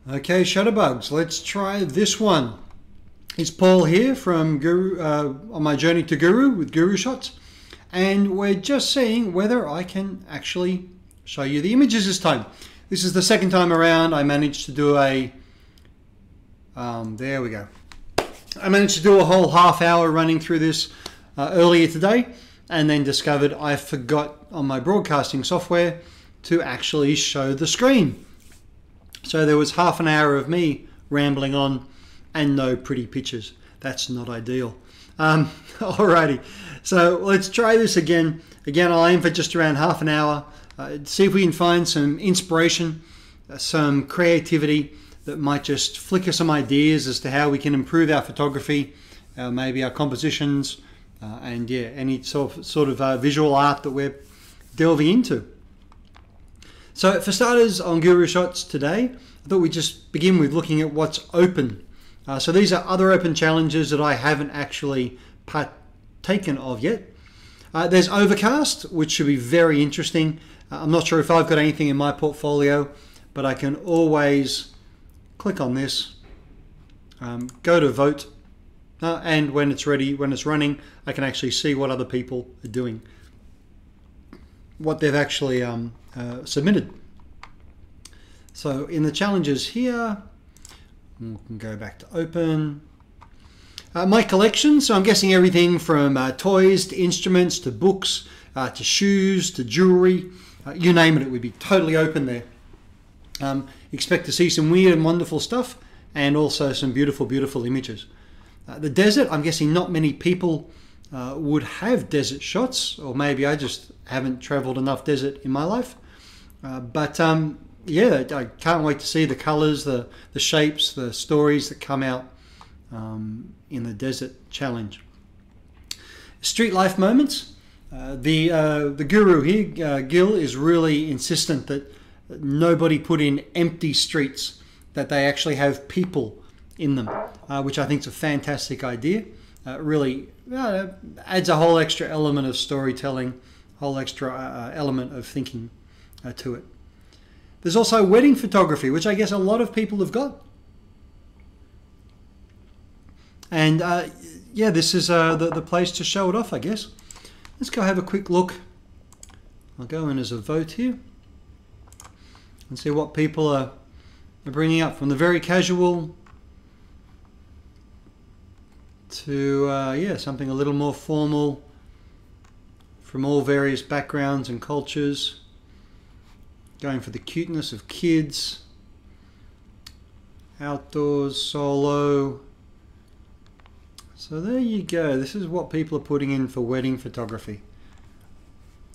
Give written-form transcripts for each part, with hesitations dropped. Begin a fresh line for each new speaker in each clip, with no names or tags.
Okay, Shutterbugs, let's try this one. It's Paul here from Guru on my journey to Guru with GuruShots, and we're just seeing whether I can actually show you the images this time. This is the second time around. I managed to do a there we go. I managed to do a whole half hour running through this earlier today, and then discovered I forgot on my broadcasting software to actually show the screen. So there was half an hour of me rambling on and no pretty pictures. That's not ideal. Alrighty, so let's try this again. Again, I'll aim for just around half an hour. See if we can find some inspiration, some creativity that might just flicker some ideas as to how we can improve our photography, maybe our compositions, and yeah, any sort of visual art that we're delving into. So for starters on GuruShots today, I thought we'd just begin with looking at what's open. So these are other open challenges that I haven't actually partaken of yet. There's Overcast, which should be very interesting. I'm not sure if I've got anything in my portfolio, but I can always click on this, go to vote, and when it's ready, when it's running, I can actually see what other people are doing, what they've actually submitted. So in the challenges here, we can go back to open. My collection, so I'm guessing everything from toys to instruments to books to shoes to jewelry, you name it, it would be totally open there. Expect to see some weird and wonderful stuff, and also some beautiful, beautiful images. The desert, I'm guessing not many people would have desert shots, or maybe I just haven't traveled enough desert in my life. But yeah, I can't wait to see the colors, the shapes, the stories that come out in the desert challenge. Street life moments. The guru here, Gil, is really insistent that nobody put in empty streets, that they actually have people in them, which I think is a fantastic idea. Really adds a whole extra element of storytelling, whole extra element of thinking to it. There's also wedding photography, which I guess a lot of people have got. And yeah, this is the place to show it off, I guess. Let's go have a quick look. I'll go in as a vote here and see what people are bringing up, from the very casual to yeah, something a little more formal, from all various backgrounds and cultures, going for the cuteness of kids, outdoors, solo. So there you go. This is what people are putting in for wedding photography.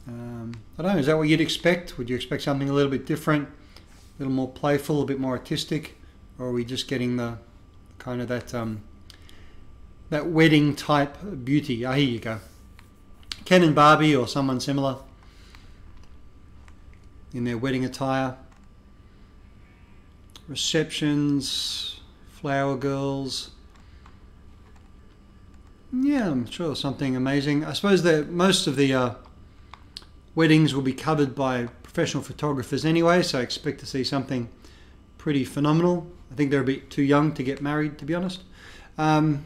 I don't know, is that what you'd expect? Would you expect something a little bit different, a little more playful, a bit more artistic, or are we just getting the kind of that wedding type beauty? Here you go. Ken and Barbie or someone similar in their wedding attire. Receptions, flower girls. Yeah, I'm sure something amazing. I suppose that most of the weddings will be covered by professional photographers anyway, so I expect to see something pretty phenomenal. I think they're a bit too young to get married, to be honest. Yeah,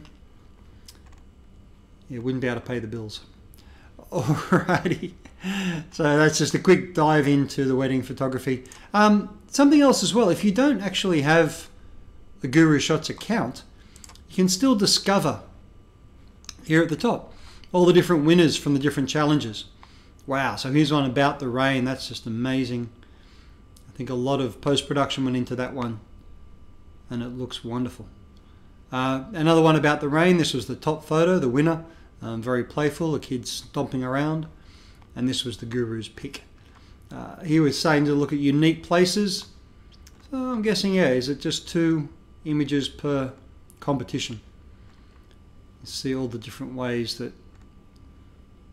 wouldn't be able to pay the bills. Alrighty, so that's just a quick dive into the wedding photography. Something else as well, if you don't actually have a GuruShots account, you can still discover here at the top all the different winners from the different challenges. Wow, so here's one about the rain. That's just amazing. I think a lot of post-production went into that one, and it looks wonderful. Another one about the rain. This was the top photo, the winner. Very playful, the kids stomping around, and this was the guru's pick. He was saying to look at unique places. So I'm guessing, yeah, is it just 2 images per competition? You see all the different ways that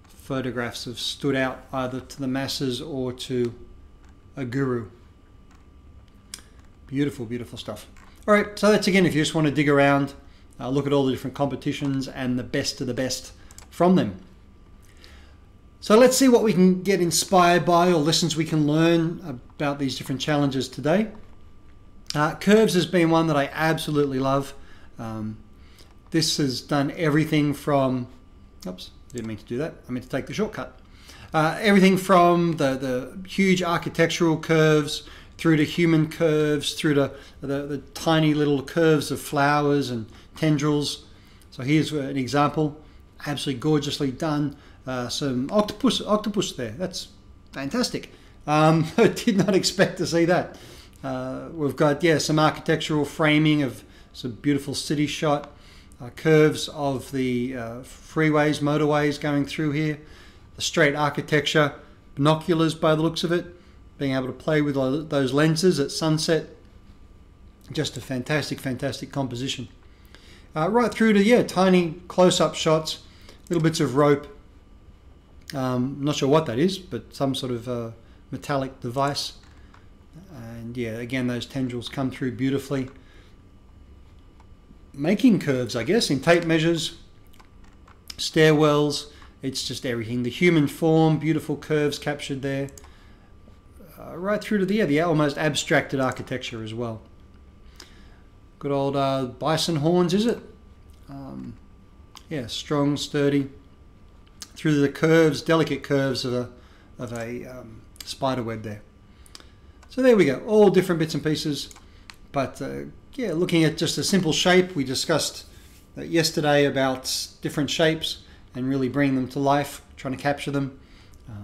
photographs have stood out either to the masses or to a guru. Beautiful, beautiful stuff. All right, so that's again, if you just want to dig around, look at all the different competitions and the best of the best from them. So let's see what we can get inspired by, or lessons we can learn about these different challenges today. Curves has been one that I absolutely love. This has done everything from, oops, didn't mean to do that. I meant to take the shortcut. Everything from the huge architectural curves through to human curves, through to the tiny little curves of flowers and tendrils. So here's an example, absolutely gorgeously done. Some octopus there. That's fantastic. I did not expect to see that. We've got, yeah, some architectural framing of some beautiful city shot, curves of the freeways, motorways going through here, the straight architecture, binoculars by the looks of it, being able to play with those lenses at sunset. Just a fantastic, fantastic composition. Right through to, yeah, tiny close-up shots, little bits of rope. Not sure what that is, but some sort of metallic device. And yeah, again, those tendrils come through beautifully. Making curves, I guess, in tape measures, stairwells, it's just everything. The human form, beautiful curves captured there. Right through to the almost abstracted architecture as well. Good old bison horns, is it? Yeah, strong, sturdy. Through the curves, delicate curves of a spider web there. So there we go, all different bits and pieces. But yeah, looking at just a simple shape, we discussed yesterday about different shapes and really bringing them to life, trying to capture them,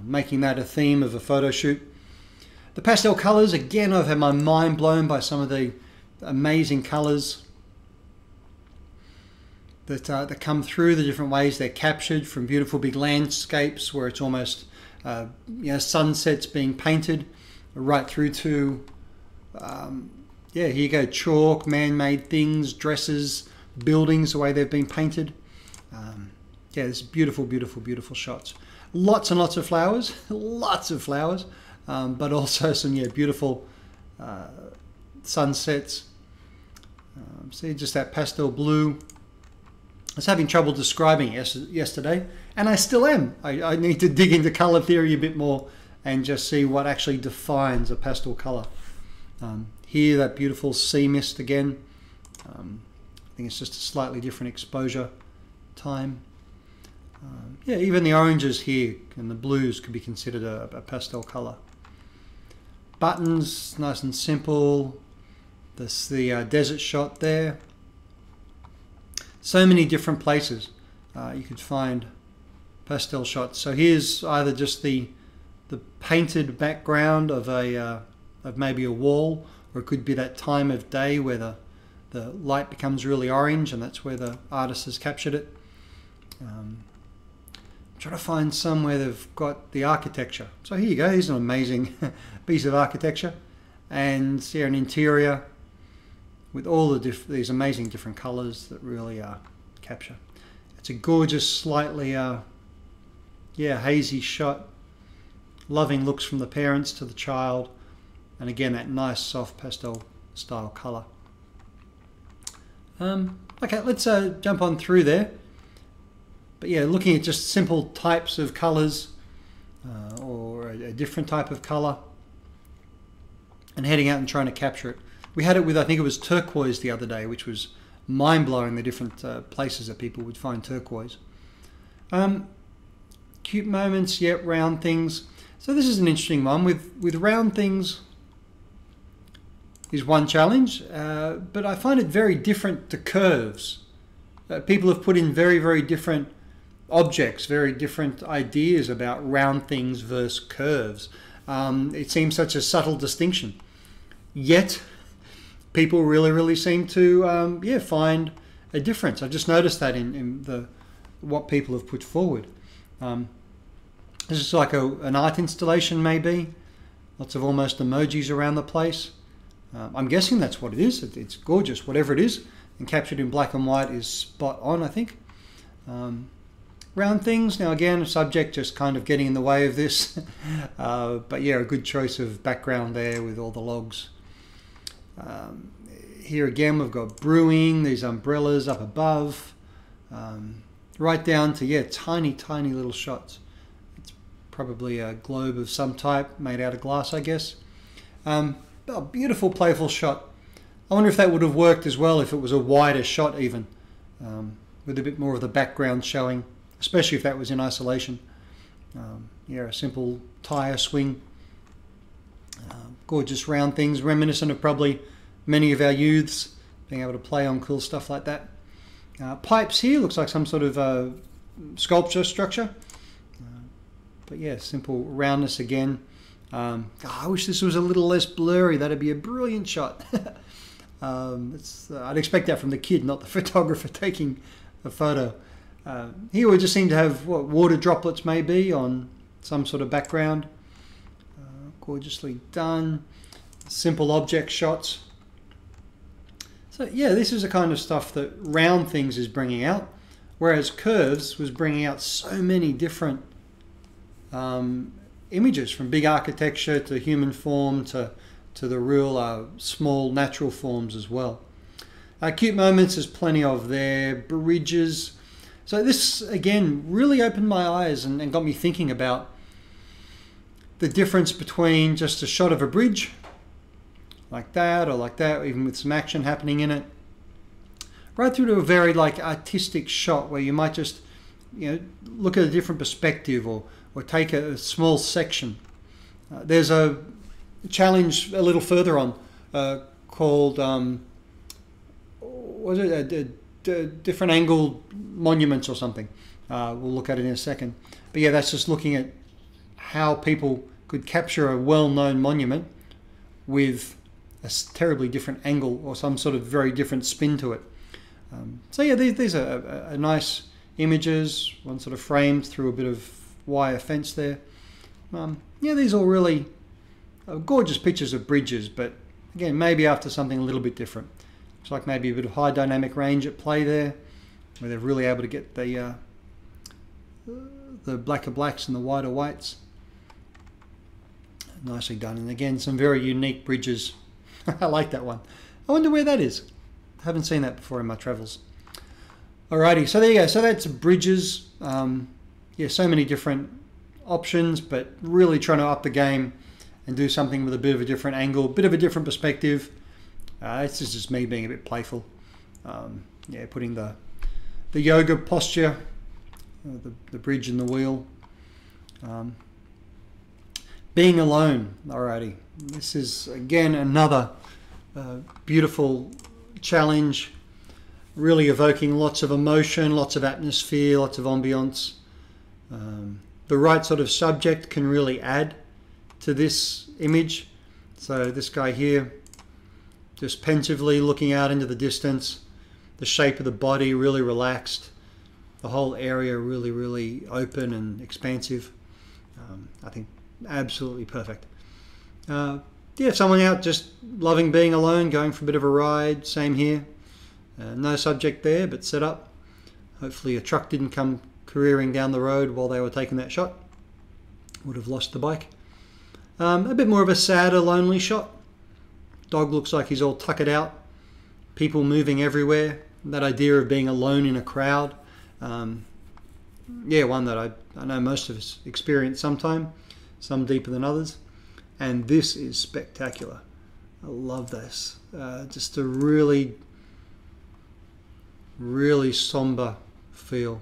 making that a theme of a photo shoot. The pastel colors, again, I've had my mind blown by some of the amazing colors that come through, the different ways they're captured, from beautiful big landscapes where it's almost sunsets being painted, right through to yeah, here you go, chalk, man-made things, dresses, buildings, the way they've been painted. Yeah, there's beautiful, beautiful, beautiful shots. Lots and lots of flowers, lots of flowers, but also some, yeah, beautiful sunsets. See, just that pastel blue. I was having trouble describing it yesterday, and I still am. I need to dig into colour theory a bit more and just see what actually defines a pastel colour. Here, that beautiful sea mist again. I think it's just a slightly different exposure time. Yeah, even the oranges here and the blues could be considered a pastel colour. Buttons, nice and simple. This the desert shot there. So many different places you could find pastel shots. So here's either just the painted background of of maybe a wall, or it could be that time of day where the light becomes really orange, and that's where the artist has captured it. Try to find some where they've got the architecture. So here you go, here's an amazing piece of architecture, and here an interior with all these amazing different colors that really capture. It's a gorgeous, slightly yeah, hazy shot. Loving looks from the parents to the child, and again that nice soft pastel style color. Okay, let's jump on through there. But yeah, looking at just simple types of colors or a different type of color, and heading out and trying to capture it. We had it with, I think it was turquoise the other day, which was mind-blowing, the different places that people would find turquoise. Cute moments, yep, round things. So this is an interesting one. With round things is one challenge, but I find it very different to curves. People have put in very, very different objects, very different ideas about round things versus curves. It seems such a subtle distinction. Yet, people really, really seem to yeah, find a difference. I've just noticed that in what people have put forward. This is like an art installation, maybe. Lots of almost emojis around the place. I'm guessing that's what it is. It's gorgeous, whatever it is. And captured in black and white is spot on, I think. Round things, now again, a subject just kind of getting in the way of this. But yeah, a good choice of background there with all the logs. Here again, we've got brewing, these umbrellas up above. Right down to, yeah, tiny, tiny little shots. It's probably a globe of some type, made out of glass, I guess. A beautiful, playful shot I wonder if that would have worked as well if it was a wider shot even, with a bit more of the background showing, especially if that was in isolation. Yeah, a simple tyre swing. Gorgeous round things, reminiscent of probably many of our youths being able to play on cool stuff like that. Pipes here, looks like some sort of sculpture structure. But yeah, simple roundness again. I wish this was a little less blurry. That'd be a brilliant shot. I'd expect that from the kid, not the photographer taking a photo. Here we just seem to have what water droplets maybe on some sort of background. Gorgeously done. Simple object shots. So yeah, this is the kind of stuff that round things is bringing out, whereas curves was bringing out so many different images, from big architecture to human form to the real small natural forms as well. Cute moments, there's plenty of there. Bridges. So this again really opened my eyes and got me thinking about the difference between just a shot of a bridge like that, or even with some action happening in it, right through to a very like artistic shot where you might just, you know, look at a different perspective or take a small section. There's a challenge a little further on called was it a different angle monuments or something. We'll look at it in a second. But yeah, that's just looking at how people could capture a well-known monument with a terribly different angle or some sort of very different spin to it. So yeah, these are nice images, one sort of framed through a bit of wire fence there. Yeah, these are all really gorgeous pictures of bridges, but again, maybe after something a little bit different. Looks like maybe a bit of high dynamic range at play there, where they're really able to get the blacker blacks and the whiter whites. Nicely done. And again, some very unique bridges. I like that one. I wonder where that is. Haven't seen that before in my travels. Alrighty, so there you go. So that's bridges. Yeah, so many different options, but really trying to up the game and do something with a bit of a different angle, a bit of a different perspective. This is just me being a bit playful. Yeah, putting the yoga posture, the bridge and the wheel. Being alone. Alrighty, this is again another beautiful challenge, really evoking lots of emotion, lots of atmosphere, lots of ambience. The right sort of subject can really add to this image. So this guy here, just pensively looking out into the distance, the shape of the body really relaxed, the whole area really, really open and expansive. I think absolutely perfect. Yeah, someone out just loving being alone, going for a bit of a ride, same here. No subject there, but set up. Hopefully a truck didn't come careering down the road while they were taking that shot. Would have lost the bike. A bit more of a sadder, lonely shot. Dog looks like he's all tuckered out. People moving everywhere. That idea of being alone in a crowd. Yeah, one that I know most of us experience sometime. Some deeper than others. And this is spectacular. I love this. Just a really, really somber feel.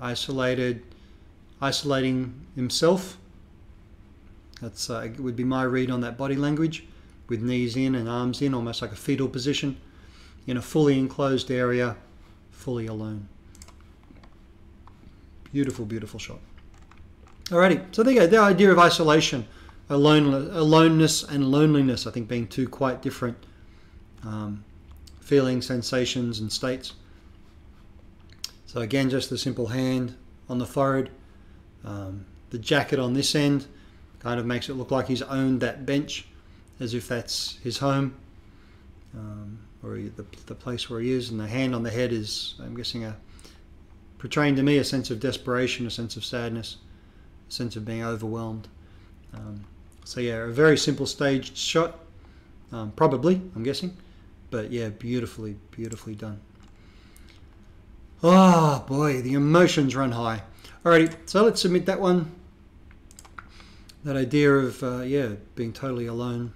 Isolating himself. That's it would be my read on that body language, with knees in and arms in, almost like a fetal position, in a fully enclosed area, fully alone. Beautiful, beautiful shot. Alrighty, so there you go. The idea of isolation, aloneness and loneliness, I think being two quite different feelings, sensations and states. So again, just the simple hand on the forehead. The jacket on this end kind of makes it look like he's owned that bench, as if that's his home, or the place where he is. And the hand on the head is, I'm guessing, portraying to me a sense of desperation, a sense of sadness, a sense of being overwhelmed. So yeah, a very simple staged shot, probably, I'm guessing, but yeah, beautifully, beautifully done. Oh boy, the emotions run high. Alrighty, so let's submit that one. That idea of, yeah, being totally alone.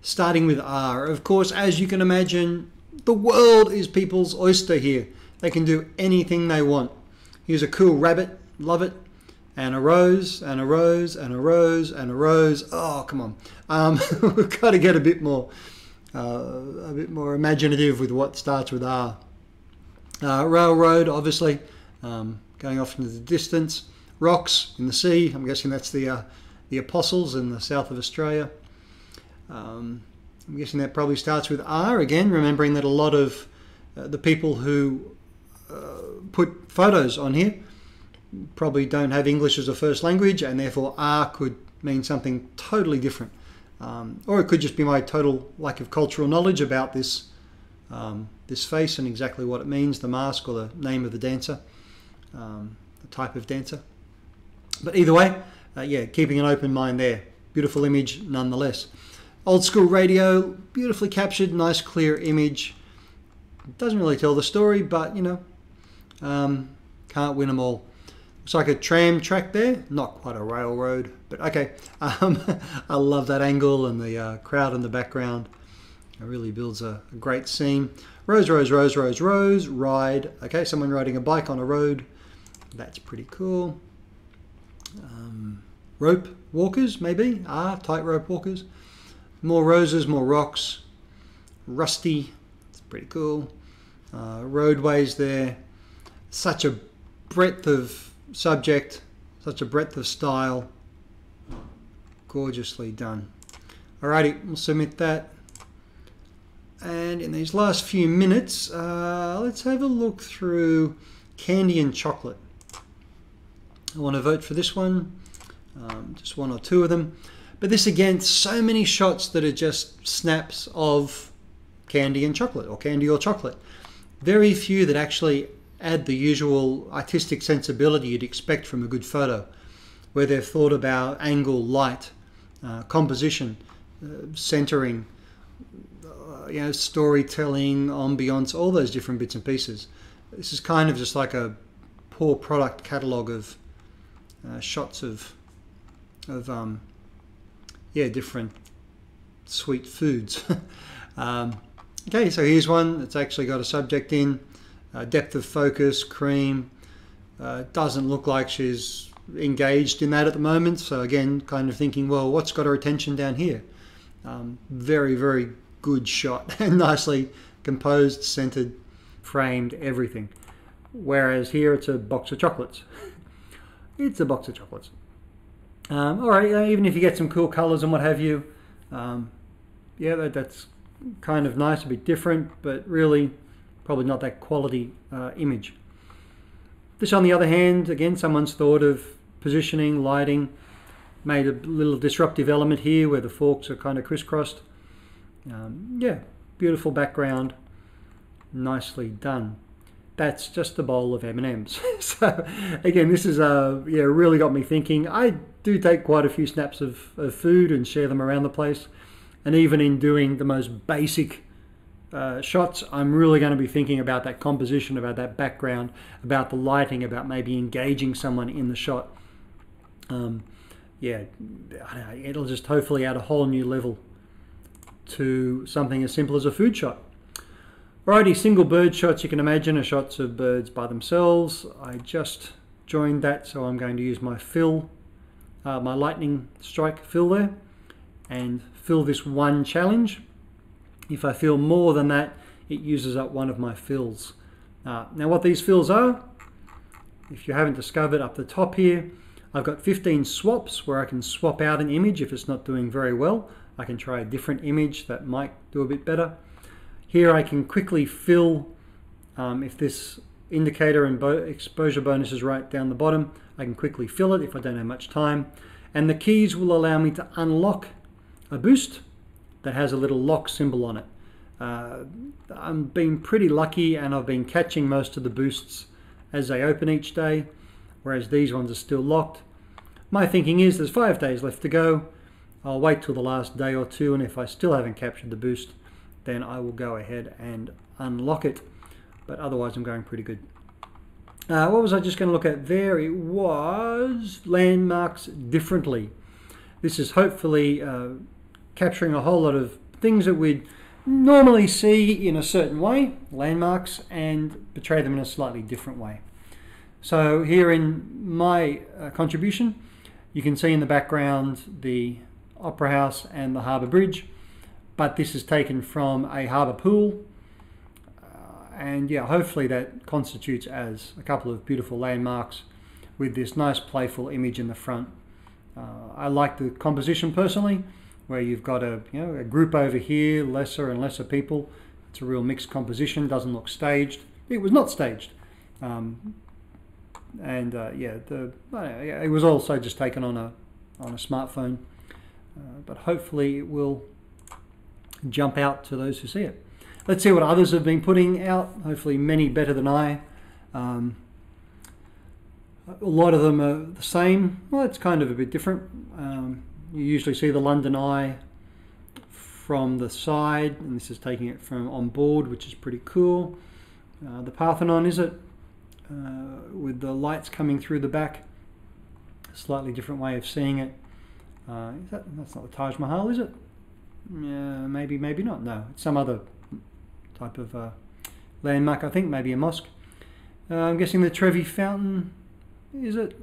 starting with R. Of course, as you can imagine, the world is people's oyster here. They can do anything they want. Here's a cool rabbit, love it, and a rose, and a rose, and a rose, and a rose. Oh, come on. We've got to get a bit more imaginative with what starts with R. Railroad, obviously, going off into the distance. Rocks in the sea. I'm guessing that's the Apostles in the south of Australia. I'm guessing that probably starts with R again, remembering that a lot of the people who put photos on here probably don't have English as a first language, and therefore R could mean something totally different. Or it could just be my total lack of cultural knowledge about this this face and exactly what it means, the mask or the name of the dancer, the type of dancer. But either way, yeah, keeping an open mind there. Beautiful image nonetheless. Old school radio, beautifully captured, nice clear image. Doesn't really tell the story, but you know, can't win them all. Looks like a tram track there, not quite a railroad, but okay. I love that angle and the crowd in the background. It really builds a great scene. Rose, rose, rose, rose, rose, ride. Okay, someone riding a bike on a road. That's pretty cool. Rope walkers, maybe. Tightrope walkers. More roses, more rocks. Rusty. It's pretty cool. Roadways there. Such a breadth of subject. Such a breadth of style. Gorgeously done. Alrighty, we'll submit that. And in these last few minutes, let's have a look through candy and chocolate. I want to vote for this one. Just one or two of them. But this again, so many shots that are just snaps of candy and chocolate, or candy or chocolate. Very few that actually add the usual artistic sensibility you'd expect from a good photo, where they've thought about angle, light, composition, centering, you know, storytelling, ambience, all those different bits and pieces. This is kind of just like a poor product catalogue of shots of yeah, different sweet foods. Okay, so here's one that's actually got a subject in, depth of focus, cream. Doesn't look like she's engaged in that at the moment. So again, kind of thinking, well, what's got her attention down here? Very, very good shot and nicely composed, centered, framed, everything. Whereas here it's a box of chocolates. It's a box of chocolates. All right, even if you get some cool colors and what have you, yeah, that's kind of nice, a bit different, but really probably not that quality image. This, on the other hand, again, someone's thought of positioning, lighting, made a little disruptive element here where the forks are kind of crisscrossed. Yeah, beautiful background, nicely done. That's just a bowl of M&Ms. So again, this is yeah, really got me thinking. I do take quite a few snaps of food and share them around the place, and even in doing the most basic shots, I'm really going to be thinking about that composition, about that background, about the lighting, about maybe engaging someone in the shot. Yeah, it'll just hopefully add a whole new level to something as simple as a food shot. Alrighty, single bird shots, you can imagine, are shots of birds by themselves. I just joined that, so I'm going to use my fill, my lightning strike fill there, and fill this one challenge. If I fill more than that, it uses up one of my fills. Now what these fills are, if you haven't discovered, up the top here, I've got 15 swaps where I can swap out an image if it's not doing very well. I can try a different image that might do a bit better. Here I can quickly fill, if this indicator and exposure bonus is right down the bottom, I can quickly fill it if I don't have much time. And the keys will allow me to unlock a boost that has a little lock symbol on it. I'm being pretty lucky and I've been catching most of the boosts as they open each day, whereas these ones are still locked. My thinking is there's 5 days left to go. I'll wait till the last day or two, and if I still haven't captured the boost, then I will go ahead and unlock it. But otherwise I'm going pretty good. What was I just going to look at there? It was landmarks differently. This is hopefully capturing a whole lot of things that we'd normally see in a certain way, landmarks, and portray them in a slightly different way. So here in my contribution, you can see in the background the Opera House and the Harbour Bridge, but this is taken from a harbour pool, and yeah, hopefully that constitutes as a couple of beautiful landmarks with this nice playful image in the front. I like the composition personally, where you've got a group over here, lesser and lesser people. It's a real mixed composition, doesn't look staged. It was not staged. It was also just taken on a smartphone, but hopefully it will jump out to those who see it. Let's see what others have been putting out, hopefully many better than I. A lot of them are the same. Well, it's kind of a bit different. You usually see the London Eye from the side, and this is taking it from on board, which is pretty cool. The Parthenon, is it? With the lights coming through the back. A slightly different way of seeing it. That's not the Taj Mahal, is it? Maybe, maybe not. No, it's some other type of landmark, I think, maybe a mosque. I'm guessing the Trevi Fountain, is it?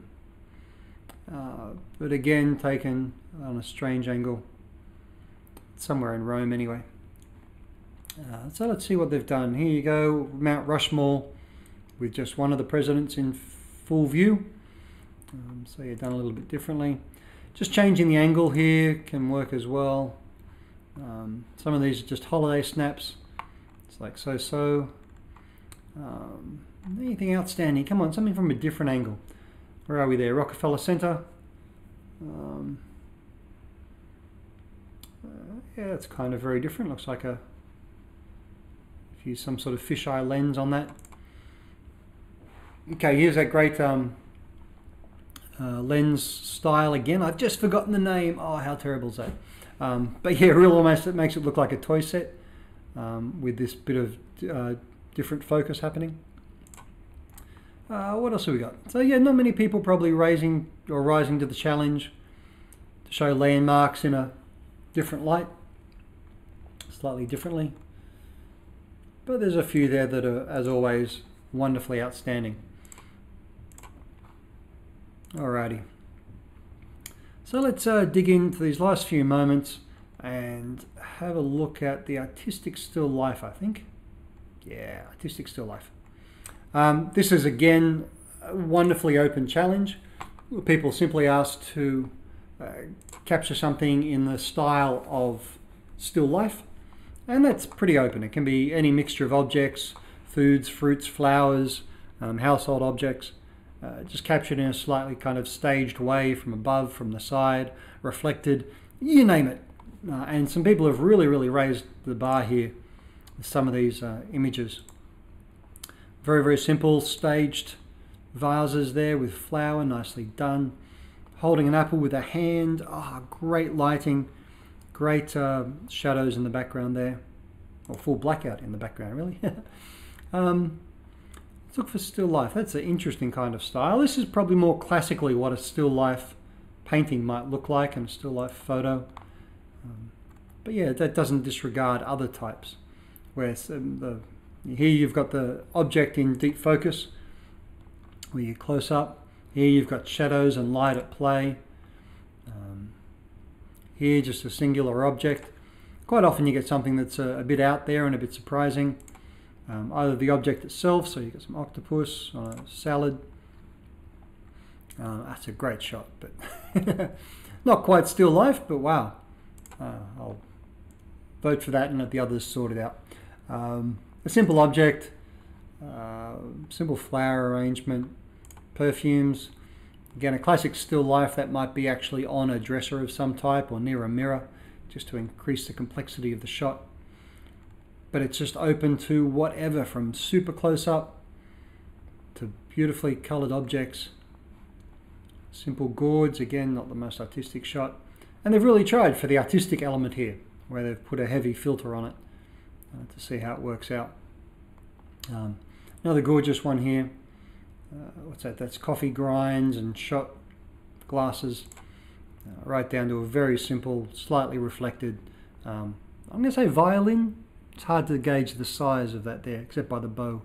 But again, taken on a strange angle. Somewhere in Rome anyway. So let's see what they've done. Here you go, Mount Rushmore with just one of the presidents in full view. So you've done a little bit differently. Just changing the angle here can work as well. Some of these are just holiday snaps. It's like so. Anything outstanding? Come on, something from a different angle. Where are we there? Rockefeller Center. Yeah, it's kind of very different. Looks like if you use some sort of fisheye lens on that. Okay, here's that great lens style again. I've just forgotten the name. Oh, how terrible is that? But yeah, real almost, it makes it look like a toy set with this bit of different focus happening. What else have we got? So yeah, not many people probably rising to the challenge to show landmarks in a different light, slightly differently. But there's a few there that are, as always, wonderfully outstanding. Alrighty. So let's dig into these last few moments and have a look at the artistic still life, I think. Yeah, artistic still life. This is again a wonderfully open challenge. People simply asked to capture something in the style of still life, and that's pretty open. It can be any mixture of objects, foods, fruits, flowers, household objects, just captured in a slightly kind of staged way from above, from the side, reflected, you name it. And some people have really raised the bar here with some of these images. Very, very simple, staged vases there with flower, nicely done. Holding an apple with a hand. Oh, great lighting. Great shadows in the background there. Or full blackout in the background, really. Let's look for still life. That's an interesting kind of style. This is probably more classically what a still life painting might look like and a still life photo. But yeah, that doesn't disregard other types. Where here you've got the object in deep focus, where you're close up. Here you've got shadows and light at play. Here just a singular object. Quite often you get something that's a bit out there and a bit surprising. Either the object itself, so you've got some octopus on a salad. That's a great shot, but not quite still life, but wow. I'll vote for that and let the others sort it out. A simple object, simple flower arrangement, perfumes. Again, a classic still life that might be actually on a dresser of some type or near a mirror, just to increase the complexity of the shot. But it's just open to whatever, from super close up to beautifully colored objects. Simple gourds, again, not the most artistic shot. And they've really tried for the artistic element here, where they've put a heavy filter on it to see how it works out. Another gorgeous one here. What's that? That's coffee grinds and shot glasses, right down to a very simple, slightly reflected I'm going to say violin. It's hard to gauge the size of that there, except by the bow.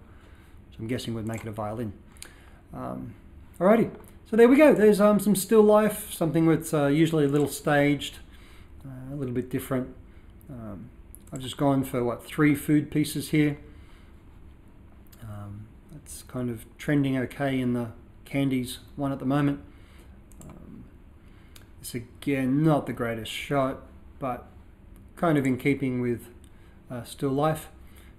So I'm guessing we'd make it a violin. Alrighty, so there we go. There's some still life, something that's usually a little staged, a little bit different. I've just gone for, what, 3 food pieces here. That's kind of trending okay in the candies one at the moment. This again, not the greatest shot, but kind of in keeping with still life.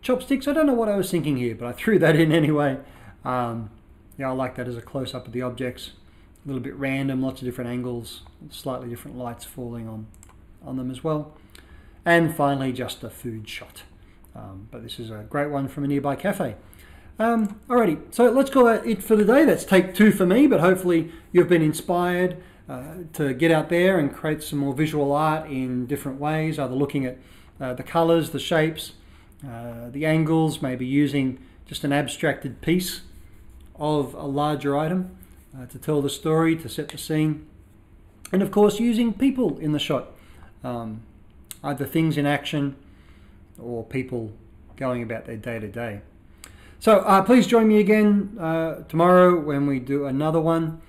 Chopsticks, I don't know what I was thinking here, but I threw that in anyway. Yeah, I like that as a close-up of the objects. A little bit random, lots of different angles, slightly different lights falling on them as well. And finally, just a food shot. But this is a great one from a nearby cafe. Alrighty, so let's call that it for the day. That's take 2 for me, but hopefully you've been inspired to get out there and create some more visual art in different ways, either looking at the colors, the shapes, the angles, maybe using just an abstracted piece of a larger item to tell the story, to set the scene, and of course using people in the shot, either things in action or people going about their day-to-day. So please join me again tomorrow when we do another one.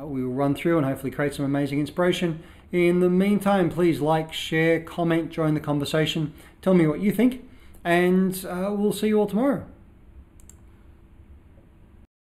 We will run through and hopefully create some amazing inspiration. In the meantime, please like, share, comment, join the conversation, tell me what you think, and we'll see you all tomorrow.